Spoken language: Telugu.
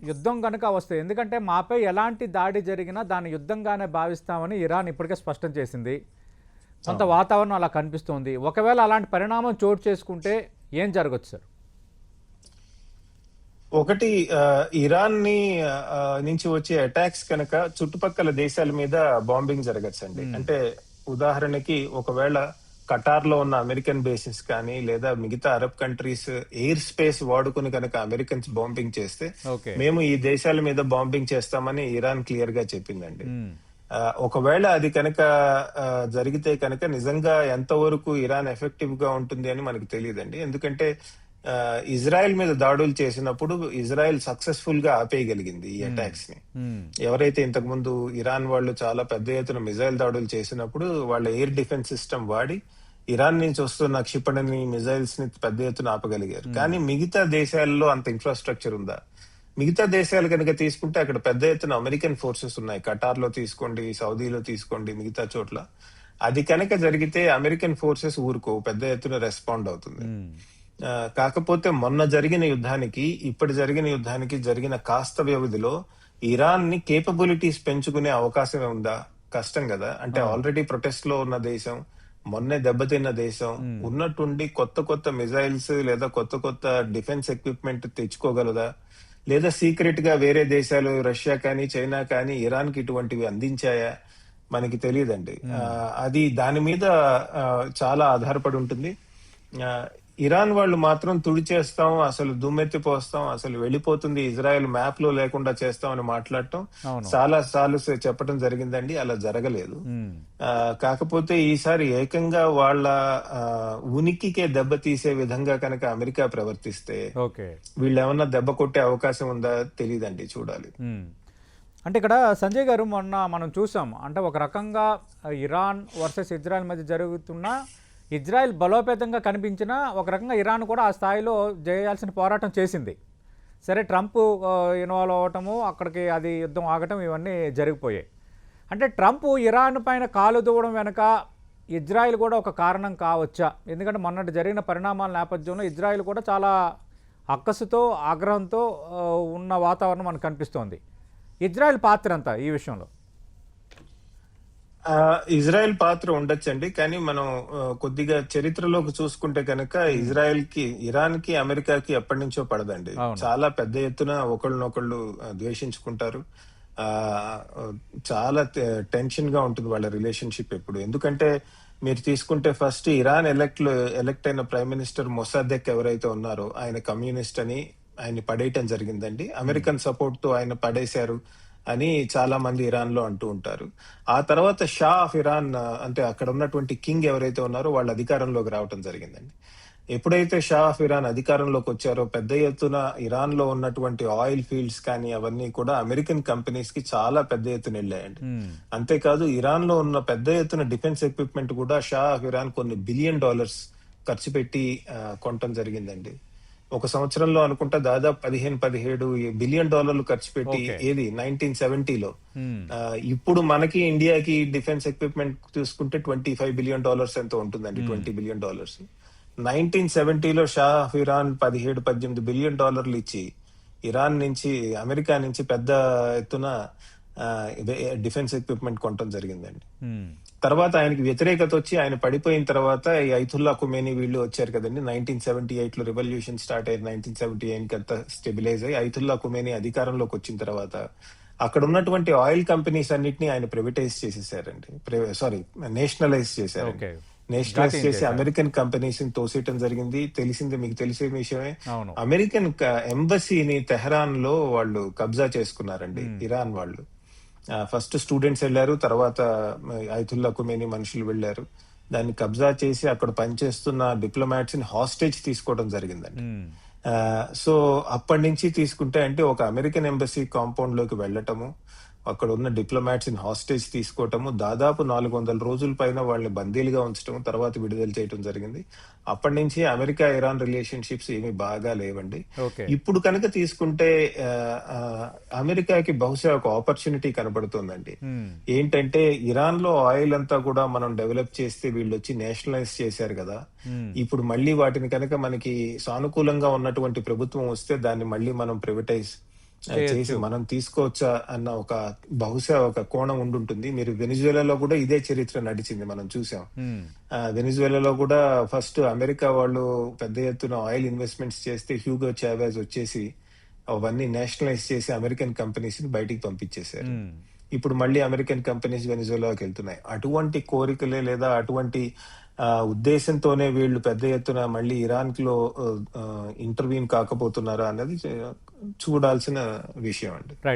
యుద్ధం కనుక వస్తే, ఎందుకంటే మాపై ఎలాంటి దాడి జరిగినా దాన్ని యుద్ధంగానే భావిస్తామని ఇరాన్ ఇప్పటికే స్పష్టం చేసింది. కొంత అవును. వాతావరణం అలా కనిపిస్తోంది. ఒకవేళ అలాంటి పరిణామం చోటు చేసుకుంటే ఏం జరగచ్చు సార్? ఒకటి ఇరాన్ ని నుంచి వచ్చే అటాక్స్ కనుక చుట్టుపక్కల దేశాల మీద బాంబింగ్ జరగచ్చండి. హ్మ్. అంటే ఉదాహరణకి ఒకవేళ కటార్ లో ఉన్న అమెరికన్ బేసెస్ కానీ లేదా మిగతా అరబ్ కంట్రీస్ ఎయిర్ స్పేస్ వాడుకుని కనుక అమెరికన్స్ బాంబింగ్ చేస్తే ఓకే. మేము ఈ దేశాల మీద బాంబింగ్ చేస్తామని ఇరాన్ క్లియర్ గా చెప్పిందండి. హ్మ్. ఒకవేళ అది కనుక జరిగితే కనుక నిజంగా ఎంతవరకు ఇరాన్ ఎఫెక్టివ్ గా ఉంటుంది అని మనకు తెలియదండి. ఎందుకంటే ఇజ్రాయెల్ మీద దాడులు చేసినప్పుడు ఇజ్రాయెల్ సక్సెస్ఫుల్ గా ఆపేయగలిగింది ఈ హ్మ్. అటాక్స్ ని. హ్మ్. ఎవరైతే ఇంతకు ముందు ఇరాన్ వాళ్ళు చాలా పెద్ద ఎత్తున మిజైల్ దాడులు చేసినప్పుడు వాళ్ళ ఎయిర్ డిఫెన్స్ సిస్టమ్ వాడి ఇరాన్ నుంచి వస్తున్న క్షిపణిని మిజైల్స్ ని పెద్ద ఎత్తున ఆపగలిగారు. హ్మ్. కానీ మిగతా దేశాల్లో అంత ఇన్ఫ్రాస్ట్రక్చర్ ఉందా? మిగతా దేశాలు కనుక తీసుకుంటే అక్కడ పెద్ద ఎత్తున అమెరికన్ ఫోర్సెస్ ఉన్నాయి. కటార్ లో తీసుకోండి, సౌదీలో తీసుకోండి, మిగతా చోట్ల. అది కనుక జరిగితే అమెరికన్ ఫోర్సెస్ ఊరుకో పెద్ద ఎత్తున రెస్పాండ్ అవుతుంది. హ్మ్. కాకపోతే మొన్న జరిగిన యుద్ధానికి ఇప్పటి జరిగిన యుద్ధానికి జరిగిన కాస్త వ్యవధిలో ఇరాన్ ని కేపబిలిటీస్ పెంచుకునే అవకాశం ఉందా? కష్టం కదా. అంటే అవును. ఆల్రెడీ ప్రొటెస్ట్ లో ఉన్న దేశం, మొన్నే దెబ్బతిన్న దేశం హ్మ్. ఉన్నట్టుండి కొత్త కొత్త మిజైల్స్ లేదా కొత్త కొత్త డిఫెన్స్ ఎక్విప్మెంట్ తెచ్చుకోగలదా? లేదా సీక్రెట్ గా వేరే దేశాలు రష్యా కానీ చైనా కానీ ఇరాన్ కి ఇటువంటివి అందించాయా? మనకి తెలియదండి. హ్మ్. అది దాని మీద చాలా ఆధారపడి ఉంటుంది. ఆ, ఇరాన్ వాళ్ళు మాత్రం తుడిచేస్తాం, అసలు దుమ్మెత్తిపోస్తాం, అసలు వెళ్ళిపోతుంది, ఇజ్రాయెల్ మ్యాప్ లో లేకుండా చేస్తాం అని మాట్లాడటం అవును. చాలా సార్లు చెప్పడం జరిగిందండి. అలా జరగలేదు. హ్మ్. ఆ, కాకపోతే ఈసారి ఏకంగా వాళ్ళ ఆ, ఉనికికే దెబ్బతీసే విధంగా కనుక అమెరికా ప్రవర్తిస్తే ఓకే. వీళ్ళేమన్నా దెబ్బ కొట్టే అవకాశం ఉందా తెలీదండి. చూడాలి. హ్మ్. అంటే ఇక్కడ సంజయ్ గారు మొన్న మనం చూసాం. అంటే ఒక రకంగా ఇరాన్ వర్సెస్ ఇజ్రాయెల్ మధ్య జరుగుతున్న ఇజ్రాయెల్ బలోపేతంగా కనిపించినా ఒక రకంగా ఇరాన్ కూడా ఆ స్థాయిలో చేయాల్సిన పోరాటం చేసింది. సరే ట్రంప్ ఇన్వాల్వ్ అవ్వటము, అక్కడికి అది యుద్ధం ఆగటం ఇవన్నీ జరిగిపోయాయి. అంటే ట్రంప్ ఇరాన్ పైన కాలు దువ్వడం వెనక ఇజ్రాయెల్ కూడా ఒక కారణం కావచ్చా? ఎందుకంటే మొన్నటి జరిగిన పరిణామాల నేపథ్యంలో ఇజ్రాయెల్ కూడా చాలా అక్కసుతో, ఆగ్రహంతో ఉన్న వాతావరణం మనకు కనిపిస్తోంది. ఇజ్రాయెల్ పాత్ర ఎంత ఈ విషయంలో? ఇజ్రాయెల్ పాత్ర ఉండొచ్చండి. కానీ మనం కొద్దిగా చరిత్రలోకి చూసుకుంటే కనుక హ్మ్. ఇజ్రాయెల్ కి ఇరాన్ కి అమెరికాకి ఎప్పటి నుంచో పడదండి. అవును. చాలా పెద్ద ఎత్తున ఒకళ్ళనొకళ్ళు ద్వేషించుకుంటారు. ఆ చాలా టెన్షన్ గా ఉంటుంది వాళ్ళ రిలేషన్షిప్ ఎప్పుడు. ఎందుకంటే మీరు తీసుకుంటే ఫస్ట్ ఇరాన్ ఎలక్ట్ అయిన ప్రైమ్ మినిస్టర్ మొసాదెక్ ఎవరైతే ఉన్నారో ఆయన కమ్యూనిస్ట్ అని ఆయన పడేయటం జరిగిందండి. హ్మ్. అమెరికన్ సపోర్ట్ తో ఆయన పడేశారు అని చాలా మంది ఇరాన్ లో అంటూ ఉంటారు. ఆ తర్వాత షా ఆఫ్ ఇరాన్ అంటే అక్కడ ఉన్నటువంటి కింగ్ ఎవరైతే ఉన్నారో వాళ్ళు అధికారంలోకి రావటం జరిగిందండి. ఎప్పుడైతే షా ఆఫ్ ఇరాన్ అధికారంలోకి వచ్చారో పెద్ద ఎత్తున ఇరాన్ లో ఉన్నటువంటి ఆయిల్ ఫీల్డ్స్ కానీ అవన్నీ కూడా అమెరికన్ కంపెనీస్ కి చాలా పెద్ద ఎత్తున వెళ్ళాయండి. హ్మ్. అంతేకాదు ఇరాన్ లో ఉన్న పెద్ద ఎత్తున డిఫెన్స్ ఎక్విప్మెంట్ కూడా షా ఆఫ్ ఇరాన్ కొన్ని బిలియన్ డాలర్స్ ఖర్చు పెట్టి కొనటం జరిగిందండి. ఒక సంవత్సరంలో అనుకుంటా దాదాపు 17 బిలియన్ డాలర్లు ఖర్చు పెట్టి ఓకే. ఏది 1970లో. హ్మ్. ఇప్పుడు మనకి ఇండియాకి డిఫెన్స్ ఎక్విప్మెంట్ చూసుకుంటే $25 బిలియన్ ఎంతో ఉంటుందండి. హ్మ్. $20 బిలియన్. 1970లో షా ఆఫ్ ఇరాన్ 17 18 బిలియన్ డాలర్లు ఇచ్చి ఇరాన్ నుంచి అమెరికా నుంచి పెద్ద ఎత్తున ఆ, డిఫెన్స్ ఎక్విప్మెంట్ కొనటం జరిగిందండి. హ్మ్. తర్వాత ఆయనకి వ్యతిరేకత వచ్చి ఆయన పడిపోయిన తర్వాత ఈ ఐతుల్లా ఖుమేని వీళ్ళు వచ్చారు కదండి. 1978లో రివల్యూషన్ స్టార్ట్ అయ్యి 1978 అంతా స్టెబిలైజ్ అయ్యి ఐతుల్లా ఖుమేని అధికారంలోకి వచ్చిన తర్వాత అక్కడ ఉన్నటువంటి ఆయిల్ కంపెనీస్ అన్నిటిని ఆయన ప్రైవేటైజ్ చేసేసారండి. సారీ, నేషనలైజ్ చేశారండి. ఓకే. నేషనలైజ్ జాతీయం చేసి చేశారు. అమెరికన్ కంపెనీస్ ని తోసేయటం జరిగింది. మీకు తెలిసే విషయమే. అవును. అమెరికన్ ఎంబసీని తెహరాన్ లో వాళ్ళు కబ్జా చేసుకున్నారండి హ్మ్. ఇరాన్ వాళ్ళు. ఫస్ట్ స్టూడెంట్స్ వెళ్లారు, తర్వాత ఐతుల్లా ఖుమేని మనుషులు వెళ్లారు. దాన్ని కబ్జా చేసి అక్కడ పనిచేస్తున్న డిప్లొమాట్స్ ని హాస్టేజ్ తీసుకోవడం జరిగిందండి. హ్మ్. సో అప్పటి నుంచి తీసుకుంటే అంటే ఒక అమెరికన్ ఎంబసీ కాంపౌండ్ లోకి వెళ్ళటము, అక్కడ ఉన్న డిప్లొమాట్స్ ని హాస్టేజ్ తీసుకోవటము, దాదాపు 400 రోజుల పైన వాళ్ళని బందీలుగా ఉంచడం, తర్వాత విడుదల చేయడం జరిగింది. అప్పటి నుంచి అమెరికా ఇరాన్ రిలేషన్షిప్స్ ఏమీ బాగా లేవండి. ఓకే. ఇప్పుడు కనుక తీసుకుంటే ఆ, ఆ, అమెరికాకి బహుశా ఒక ఆపర్చునిటీ కనబడుతుందండి. హ్మ్. ఏంటంటే ఇరాన్ లో ఆయిల్ అంతా కూడా మనం డెవలప్ చేస్తే వీళ్ళు వచ్చి నేషనలైజ్ చేశారు కదా. హ్మ్. ఇప్పుడు మళ్ళీ వాటిని కనుక మనకి సానుకూలంగా ఉన్నటువంటి ప్రభుత్వం వస్తే దాన్ని మళ్ళీ మనం ప్రైవేటైజ్ చేసి చేయొచ్చు. మనం తీసుకోవచ్చా అన్న బహుశా ఒక కోణం ఉండుంటుంది. మీరు వెనిజువేలాలో కూడా ఇదే చరిత్ర నడిచింది, మనం చూసాం. ఉమ్, వెనిజువేలాలో కూడా ఫస్ట్ అమెరికా వాళ్ళు పెద్ద ఎత్తున ఆయిల్ ఇన్వెస్ట్మెంట్స్ చేస్తే హ్యూగో చావెజ్ వచ్చేసి అవన్నీ నేషనలైజ్ చేసి అమెరికన్ కంపెనీస్ ని బయటికి పంపించేశారు. ఉమ్. ఇప్పుడు మళ్ళీ అమెరికన్ కంపెనీస్ వెనిజువేలాకి వెళ్తున్నాయి. అటువంటి కోరికలే లేదా అటువంటి ఉద్దేశంతోనే వీళ్ళు పెద్ద ఎత్తున మళ్ళీ ఇరాన్ లో ఇంటర్వ్యూన్ కాకపోతున్నారా అన్నది చూడాల్సిన విషయం అండి. రైట్.